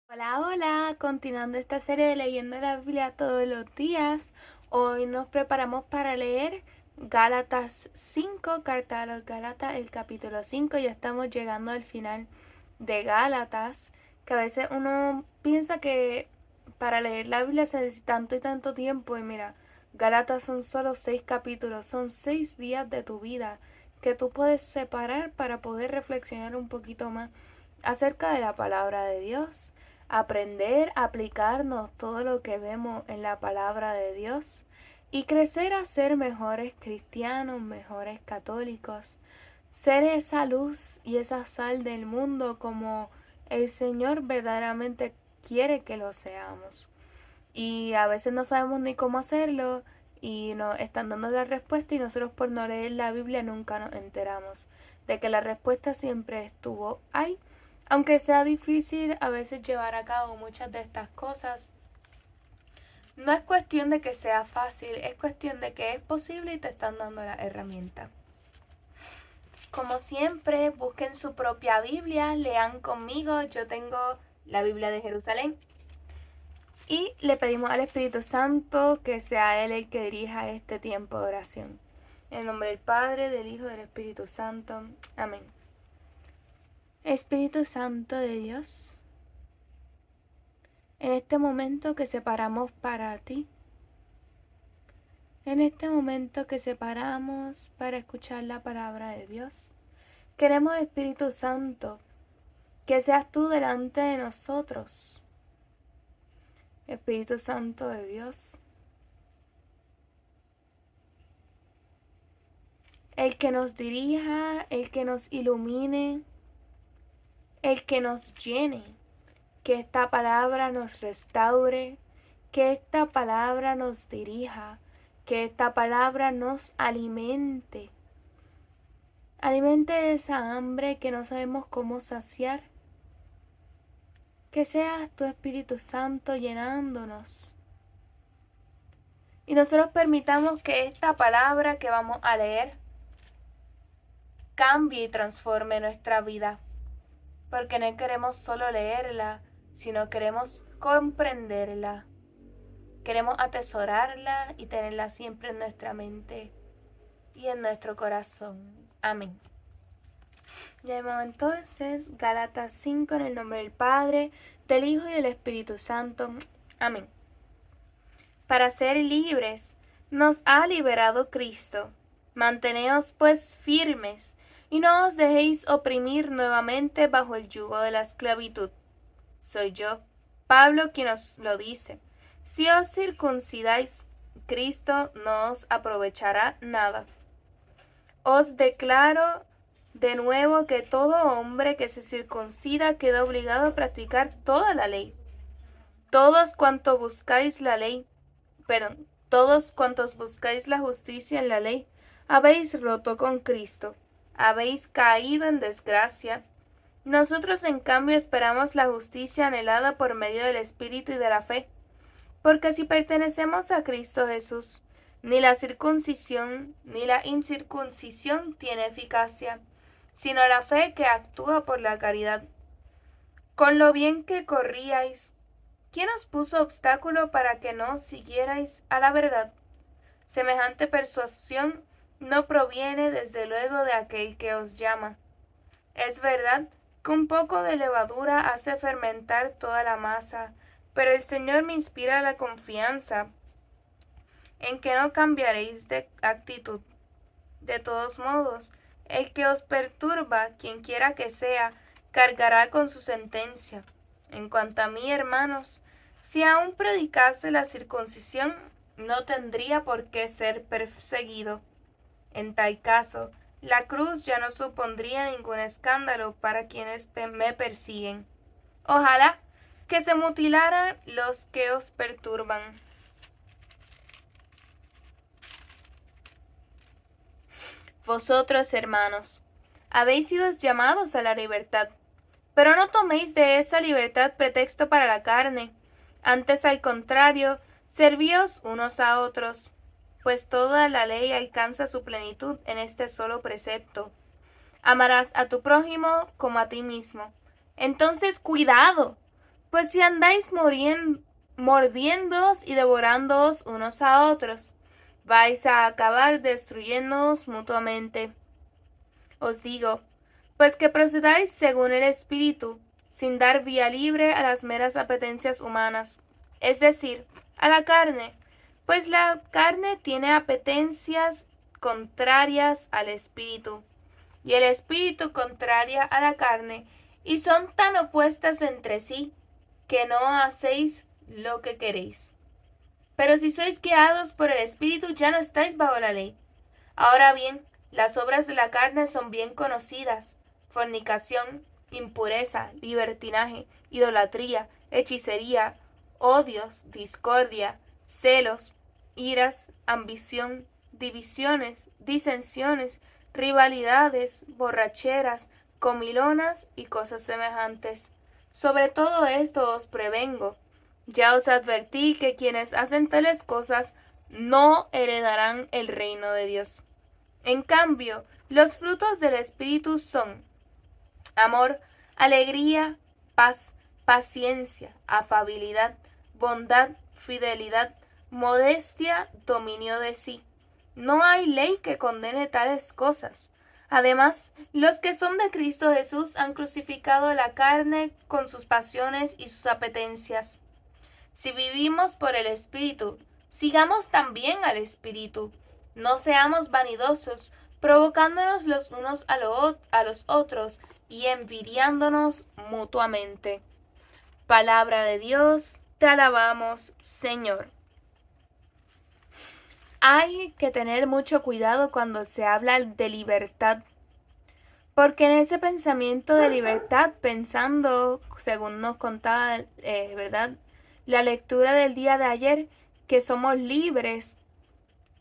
Hola, hola, continuando esta serie de leyendo la Biblia todos los días, hoy nos preparamos para leer Gálatas 5, carta a los Gálatas, el capítulo 5. Ya estamos llegando al final de Gálatas, que a veces uno piensa que para leer la Biblia se necesita tanto y tanto tiempo, y mira, Gálatas son solo 6 capítulos, son 6 días de tu vida que tú puedes separar para poder reflexionar un poquito más acerca de la palabra de Dios, aprender a aplicarnos todo lo que vemos en la palabra de Dios y crecer a ser mejores cristianos, mejores católicos, ser esa luz y esa sal del mundo como el Señor verdaderamente quiere que lo seamos. Y a veces no sabemos ni cómo hacerlo y nos están dando la respuesta y nosotros por no leer la Biblia nunca nos enteramos de que la respuesta siempre estuvo ahí. Aunque sea difícil a veces llevar a cabo muchas de estas cosas, no es cuestión de que sea fácil, es cuestión de que es posible y te están dando la herramienta. Como siempre, busquen su propia Biblia, lean conmigo, yo tengo la Biblia de Jerusalén. Y le pedimos al Espíritu Santo que sea Él el que dirija este tiempo de oración. En el nombre del Padre, del Hijo y del Espíritu Santo. Amén. Espíritu Santo de Dios, en este momento que separamos para ti, en este momento que separamos para escuchar la palabra de Dios, queremos, Espíritu Santo, que seas tú delante de nosotros. Espíritu Santo de Dios, el que nos dirija, el que nos ilumine, el que nos llene, que esta palabra nos restaure, que esta palabra nos dirija, que esta palabra nos alimente. Alimente esa hambre que no sabemos cómo saciar. Que seas tu Espíritu Santo llenándonos. Y nosotros permitamos que esta palabra que vamos a leer cambie y transforme nuestra vida. Porque no queremos solo leerla, sino queremos comprenderla. Queremos atesorarla y tenerla siempre en nuestra mente y en nuestro corazón. Amén. Llamamos entonces Gálatas 5 en el nombre del Padre, del Hijo y del Espíritu Santo. Amén. Para ser libres nos ha liberado Cristo. Manteneos pues firmes y no os dejéis oprimir nuevamente bajo el yugo de la esclavitud. Soy yo, Pablo, quien os lo dice. Si os circuncidáis, Cristo no os aprovechará nada. Os declaro de nuevo que todo hombre que se circuncida queda obligado a practicar toda la ley. Todos cuantos buscáis la ley, todos cuantos buscáis la justicia en la ley, habéis roto con Cristo, habéis caído en desgracia. Nosotros en cambio esperamos la justicia anhelada por medio del Espíritu y de la fe, porque si pertenecemos a Cristo Jesús, ni la circuncisión ni la incircuncisión tiene eficacia, sino la fe que actúa por la caridad. Con lo bien que corríais, ¿quién os puso obstáculo para que no siguierais a la verdad? Semejante persuasión no proviene desde luego de aquel que os llama. Es verdad que un poco de levadura hace fermentar toda la masa, pero el Señor me inspira la confianza en que no cambiaréis de actitud. De todos modos, el que os perturba, quien quiera que sea, cargará con su sentencia. En cuanto a mí, hermanos, si aún predicase la circuncisión, no tendría por qué ser perseguido. En tal caso, la cruz ya no supondría ningún escándalo para quienes me persiguen. Ojalá que se mutilaran los que os perturban. Vosotros, hermanos, habéis sido llamados a la libertad, pero no toméis de esa libertad pretexto para la carne. Antes, al contrario, servíos unos a otros, pues toda la ley alcanza su plenitud en este solo precepto: amarás a tu prójimo como a ti mismo. Entonces, cuidado, Pues si andáis mordiéndoos y devorándoos unos a otros, vais a acabar destruyéndoos mutuamente. Os digo, pues que procedáis según el Espíritu, sin dar vía libre a las meras apetencias humanas, es decir, a la carne, pues la carne tiene apetencias contrarias al Espíritu, y el Espíritu contraria a la carne, y son tan opuestas entre sí, que no hacéis lo que queréis. Pero si sois guiados por el Espíritu, ya no estáis bajo la ley. Ahora bien, las obras de la carne son bien conocidas: fornicación, impureza, libertinaje, idolatría, hechicería, odios, discordia, celos, iras, ambición, divisiones, disensiones, rivalidades, borracheras, comilonas y cosas semejantes. Sobre todo esto os prevengo. Ya os advertí que quienes hacen tales cosas no heredarán el reino de Dios. En cambio, los frutos del Espíritu son amor, alegría, paz, paciencia, afabilidad, bondad, fidelidad, modestia, dominio de sí. No hay ley que condene tales cosas. Además, los que son de Cristo Jesús han crucificado la carne con sus pasiones y sus apetencias. Si vivimos por el Espíritu, sigamos también al Espíritu. No seamos vanidosos, provocándonos los unos a los otros y envidiándonos mutuamente. Palabra de Dios, te alabamos, Señor. Hay que tener mucho cuidado cuando se habla de libertad, porque en ese pensamiento de libertad, pensando, según nos contaba, ¿verdad?, la lectura del día de ayer, que somos libres,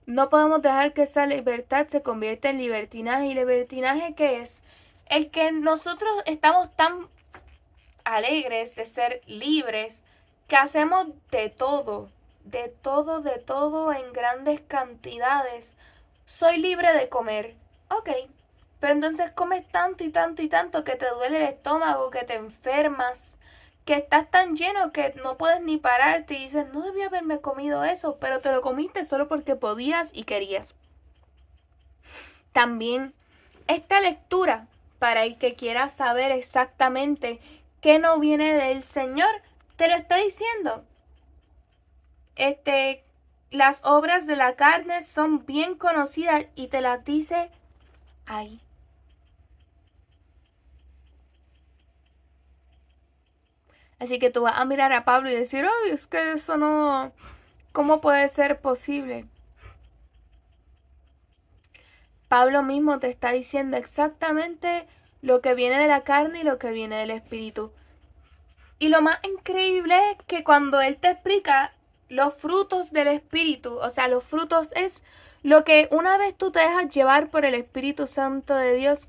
no podemos dejar que esa libertad se convierta en libertinaje. ¿Y libertinaje qué es? El que nosotros estamos tan alegres de ser libres que hacemos de todo, de todo, de todo en grandes cantidades. Soy libre de comer. Ok, pero entonces comes tanto y tanto y tanto que te duele el estómago, que te enfermas, que estás tan lleno que no puedes ni pararte y dices, no debía haberme comido eso, pero te lo comiste solo porque podías y querías. También esta lectura, para el que quiera saber exactamente qué no viene del Señor, te lo está diciendo. Las obras de la carne son bien conocidas y te las dice ahí. Así que tú vas a mirar a Pablo y decir, ay, es que eso no, ¿cómo puede ser posible? Pablo mismo te está diciendo exactamente lo que viene de la carne y lo que viene del Espíritu. Y lo más increíble es que cuando él te explica los frutos del Espíritu, o sea, los frutos es lo que una vez tú te dejas llevar por el Espíritu Santo de Dios,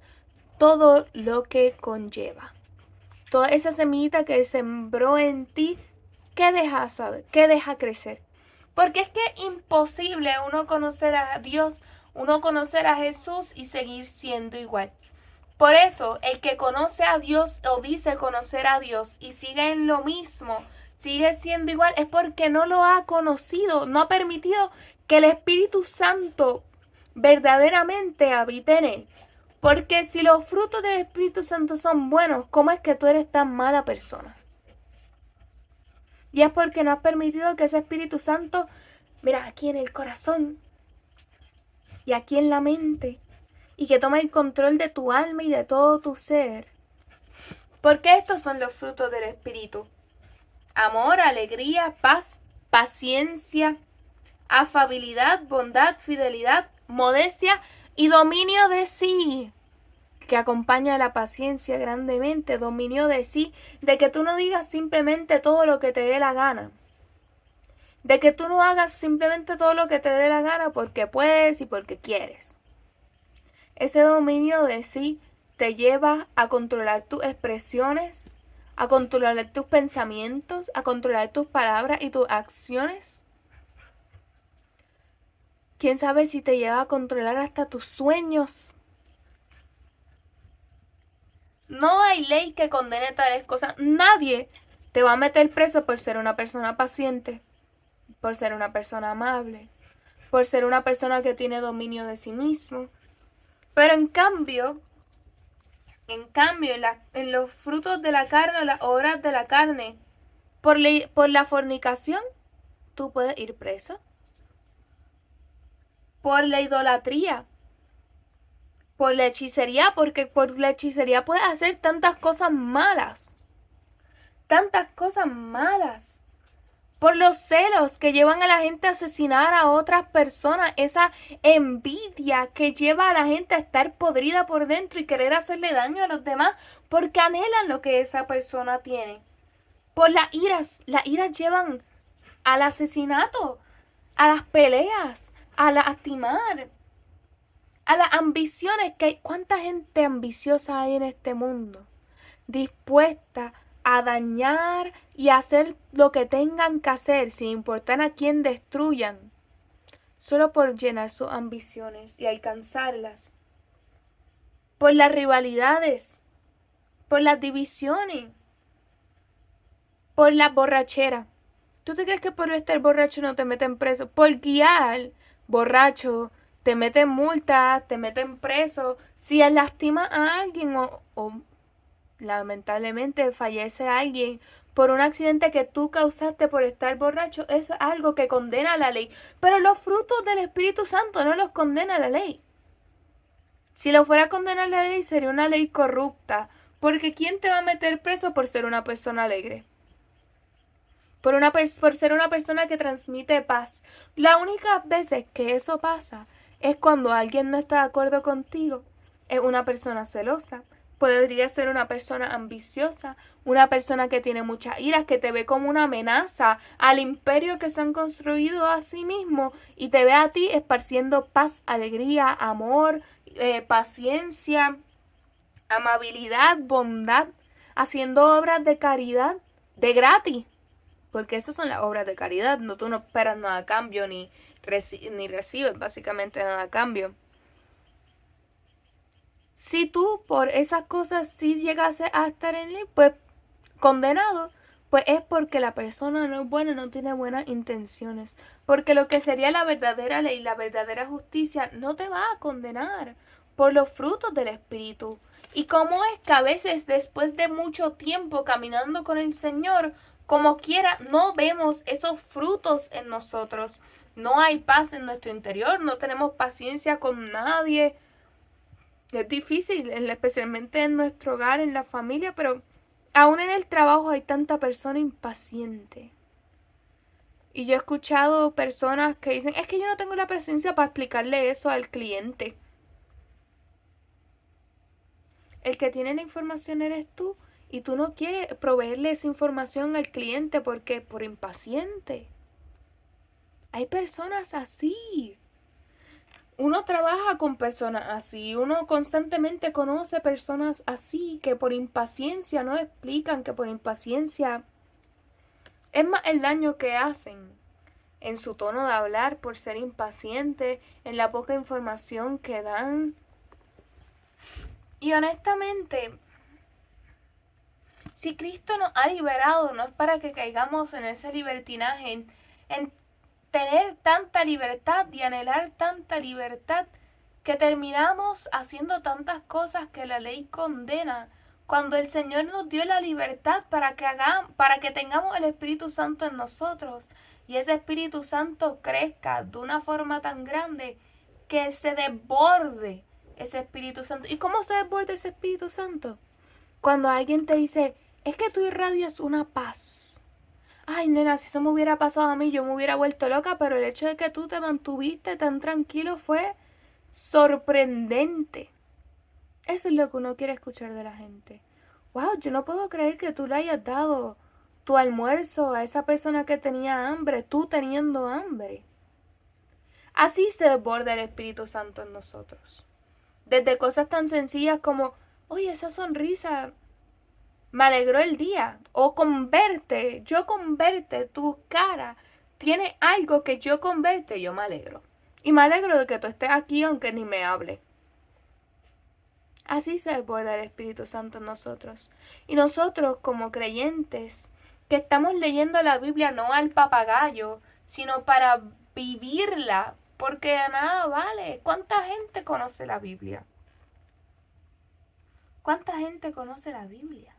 todo lo que conlleva. Toda esa semillita que sembró en ti, ¿qué deja saber? ¿Qué deja crecer? Porque es que es imposible uno conocer a Dios, uno conocer a Jesús y seguir siendo igual. Por eso, el que conoce a Dios o dice conocer a Dios y sigue en lo mismo, sigue siendo igual, es porque no lo ha conocido, no ha permitido que el Espíritu Santo verdaderamente habite en él. Porque si los frutos del Espíritu Santo son buenos, ¿cómo es que tú eres tan mala persona? Y es porque no has permitido que ese Espíritu Santo, mira, aquí en el corazón y aquí en la mente, y que tome el control de tu alma y de todo tu ser. Porque estos son los frutos del Espíritu: amor, alegría, paz, paciencia, afabilidad, bondad, fidelidad, modestia y dominio de sí, que acompaña a la paciencia grandemente. Dominio de sí, de que tú no digas simplemente todo lo que te dé la gana, de que tú no hagas simplemente todo lo que te dé la gana porque puedes y porque quieres. Ese dominio de sí te lleva a controlar tus expresiones, a controlar tus pensamientos, a controlar tus palabras y tus acciones. ¿Quién sabe si te lleva a controlar hasta tus sueños? No hay ley que condene tales cosas. Nadie Te va a meter preso por ser una persona paciente, por ser una persona amable, por ser una persona que tiene dominio de sí mismo. Pero en cambio, en los frutos de la carne, las obras de la carne, por la fornicación, tú puedes ir preso. Por la idolatría, por la hechicería, porque por la hechicería puedes hacer tantas cosas malas. Tantas cosas malas. Por los celos que llevan a la gente a asesinar a otras personas, esa envidia que lleva a la gente a estar podrida por dentro y querer hacerle daño a los demás porque anhelan lo que esa persona tiene. Por las iras llevan al asesinato, a las peleas, a lastimar, a las ambiciones que hay. ¿Cuánta gente ambiciosa hay en este mundo? Dispuesta a dañar y hacer lo que tengan que hacer sin importar a quién destruyan, solo por llenar sus ambiciones y alcanzarlas. Por las rivalidades, por las divisiones, por la borrachera. ¿Tú te crees que por estar borracho no te meten preso? Por guiar borracho, te meten multas, te meten preso. Si lastimas a alguien o lamentablemente fallece alguien por un accidente que tú causaste por estar borracho, eso es algo que condena la ley. Pero los frutos del Espíritu Santo no los condena la ley. Si lo fuera a condenar la ley, sería una ley corrupta. Porque ¿quién te va a meter preso por ser una persona alegre? Por ser una persona que transmite paz. La única veces que eso pasa es cuando alguien no está de acuerdo contigo. Es una persona celosa. Podría ser una persona ambiciosa, una persona que tiene muchas iras, que te ve como una amenaza al imperio que se han construido a sí mismo y te ve a ti esparciendo paz, alegría, amor, paciencia, amabilidad, bondad, haciendo obras de caridad, de gratis. Porque esas son las obras de caridad. No, tú no esperas nada a cambio ni recibes básicamente nada a cambio. Si tú por esas cosas sí llegase a estar en ley, pues condenado, pues es porque la persona no es buena, no tiene buenas intenciones. Porque lo que sería la verdadera ley, la verdadera justicia, no te va a condenar por los frutos del Espíritu. Y cómo es que a veces después de mucho tiempo caminando con el Señor, como quiera, no vemos esos frutos en nosotros. No hay paz en nuestro interior, no tenemos paciencia con nadie. Es difícil, especialmente en nuestro hogar, en la familia, pero aún en el trabajo hay tanta persona impaciente. Y yo he escuchado personas que dicen, es que yo no tengo la paciencia para explicarle eso al cliente. El que tiene la información eres tú y tú no quieres proveerle esa información al cliente porque por impaciente. Hay personas así. Uno trabaja con personas así, uno constantemente conoce personas así que por impaciencia no explican, que por impaciencia es más el daño que hacen en su tono de hablar por ser impaciente, en la poca información que dan. Y honestamente, si Cristo nos ha liberado, no es para que caigamos en ese libertinaje, en tener tanta libertad y anhelar tanta libertad que terminamos haciendo tantas cosas que la ley condena, cuando el Señor nos dio la libertad para que tengamos el Espíritu Santo en nosotros y ese Espíritu Santo crezca de una forma tan grande que se desborde ese Espíritu Santo. ¿Y cómo se desborda ese Espíritu Santo? Cuando alguien te dice, es que tú irradias una paz. Ay, nena, si eso me hubiera pasado a mí, yo me hubiera vuelto loca, pero el hecho de que tú te mantuviste tan tranquilo fue sorprendente. Eso es lo que uno quiere escuchar de la gente. Wow, yo no puedo creer que tú le hayas dado tu almuerzo a esa persona que tenía hambre, tú teniendo hambre. Así se desborda el Espíritu Santo en nosotros. Desde cosas tan sencillas como, oye, esa sonrisa me alegró el día. O yo con verte, tu cara tiene algo que yo con verte, yo me alegro. Y me alegro de que tú estés aquí aunque ni me hable. Así se desborda el Espíritu Santo en nosotros. Y nosotros como creyentes que estamos leyendo la Biblia no al papagayo, sino para vivirla, porque de nada vale. ¿Cuánta gente conoce la Biblia? ¿Cuánta gente conoce la Biblia?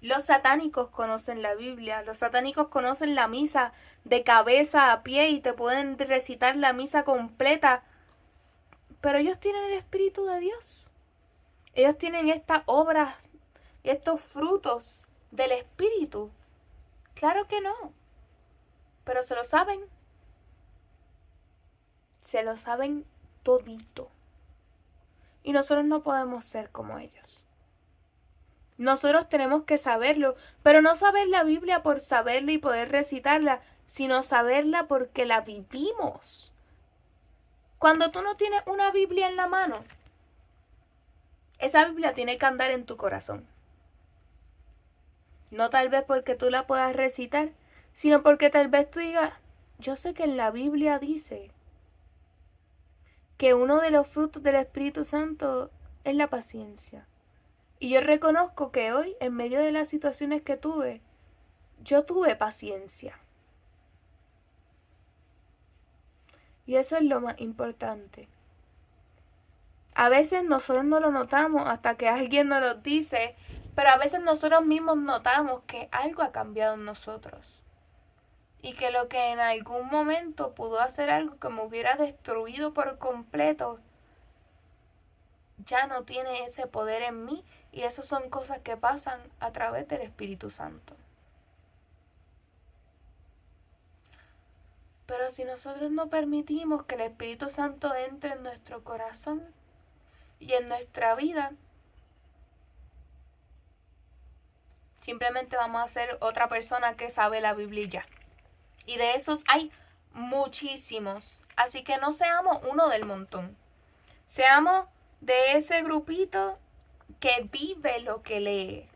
Los satánicos conocen la Biblia, los satánicos conocen la misa de cabeza a pie y te pueden recitar la misa completa, pero ellos tienen el Espíritu de Dios. Ellos tienen estas obras, estos frutos del Espíritu. Claro que no, pero se lo saben. Se lo saben todito. Y nosotros no podemos ser como ellos. Nosotros tenemos que saberlo, pero no saber la Biblia por saberla y poder recitarla, sino saberla porque la vivimos. Cuando tú no tienes una Biblia en la mano, esa Biblia tiene que andar en tu corazón. No tal vez porque tú la puedas recitar, sino porque tal vez tú digas, yo sé que en la Biblia dice que uno de los frutos del Espíritu Santo es la paciencia. Y yo reconozco que hoy, en medio de las situaciones que tuve, yo tuve paciencia. Y eso es lo más importante. A veces nosotros no lo notamos hasta que alguien nos lo dice, pero a veces nosotros mismos notamos que algo ha cambiado en nosotros. Y que lo que en algún momento pudo hacer algo que me hubiera destruido por completo, ya no tiene ese poder en mí. Y esas son cosas que pasan a través del Espíritu Santo. Pero si nosotros no permitimos que el Espíritu Santo entre en nuestro corazón y en nuestra vida, simplemente vamos a ser otra persona que sabe la Biblia ya. Y de esos hay muchísimos. Así que no seamos uno del montón. Seamos de ese grupito que vive lo que lee.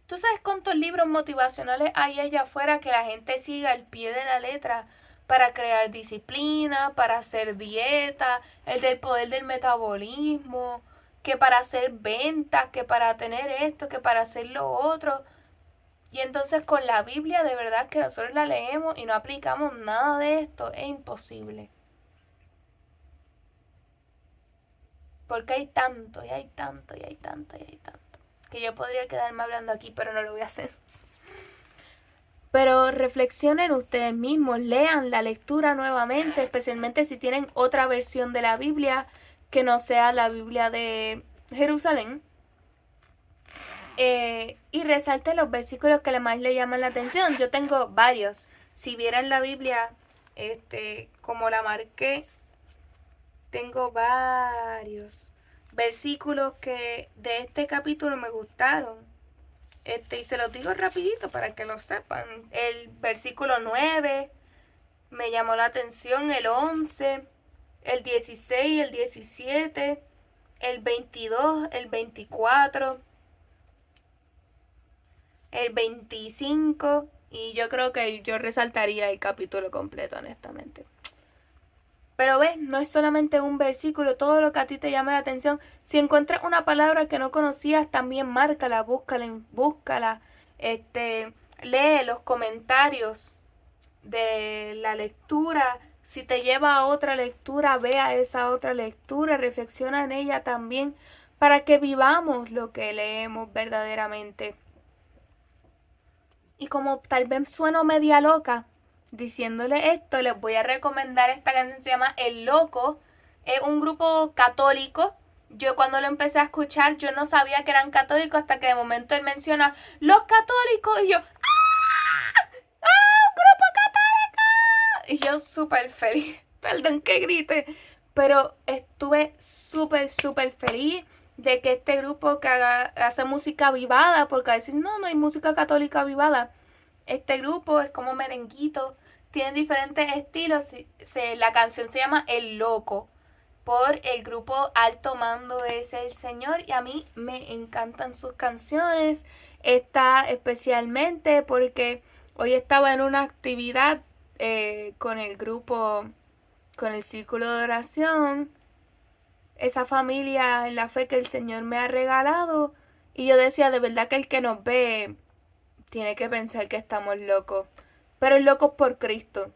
¿Tú sabes cuántos libros motivacionales hay allá afuera que la gente siga al pie de la letra para crear disciplina, para hacer dieta, el del poder del metabolismo, que para hacer ventas, que para tener esto, que para hacer lo otro? Y entonces con la Biblia de verdad que nosotros la leemos y no aplicamos nada de esto, es imposible. Porque hay tanto, y hay tanto, y hay tanto, y hay tanto, que yo podría quedarme hablando aquí, pero no lo voy a hacer. Pero reflexionen ustedes mismos, lean la lectura nuevamente, especialmente si tienen otra versión de la Biblia que no sea la Biblia de Jerusalén. Y resalte los versículos que más le llaman la atención. Yo tengo varios. Si vieran la Biblia, como la marqué, tengo varios versículos que de este capítulo me gustaron. Y se los digo rapidito para que lo sepan. El versículo 9 me llamó la atención, el 11, el 16, el 17, el 22, el 24, el 25, y yo creo que yo resaltaría el capítulo completo, honestamente. Pero ves, no es solamente un versículo, todo lo que a ti te llama la atención. Si encuentras una palabra que no conocías, también márcala, búscala. Lee los comentarios de la lectura. Si te lleva a otra lectura, vea esa otra lectura, reflexiona en ella también, para que vivamos lo que leemos verdaderamente. Y como tal vez sueno media loca diciéndole esto, les voy a recomendar esta canción, se llama El Loco. Es un grupo católico. Yo cuando lo empecé a escuchar, yo no sabía que eran católicos hasta que de momento él menciona los católicos y yo, ¡ah! ¡Ah! ¡Un grupo católico! Y yo súper feliz. Perdón que grite, pero estuve súper feliz de que este grupo que hace música vivada, porque a veces no hay música católica vivada. Este grupo es como merenguito, tiene diferentes estilos. La canción se llama El Loco, por el grupo Alto Mando es el Señor, y a mí me encantan sus canciones. Está especialmente porque hoy estaba en una actividad con el grupo, con el círculo de oración, esa familia en la fe que el Señor me ha regalado, y yo decía, de verdad que el que nos ve tiene que pensar que estamos locos. Pero locos por Cristo.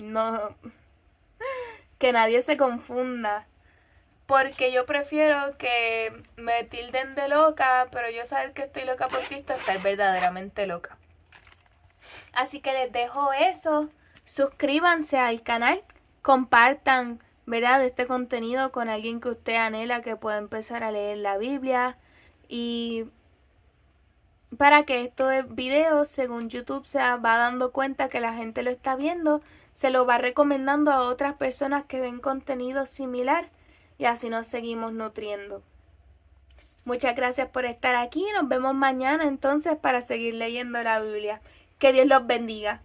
No, que nadie se confunda. Porque yo prefiero que me tilden de loca, pero yo saber que estoy loca por Cristo, estar verdaderamente loca. Así que les dejo eso. Suscríbanse al canal, compartan, ¿verdad?, este contenido con alguien que usted anhela que pueda empezar a leer la Biblia. Y para que estos videos, según YouTube se va dando cuenta que la gente lo está viendo, se lo va recomendando a otras personas que ven contenido similar y así nos seguimos nutriendo. Muchas gracias por estar aquí. Nos vemos mañana entonces para seguir leyendo la Biblia. Que Dios los bendiga.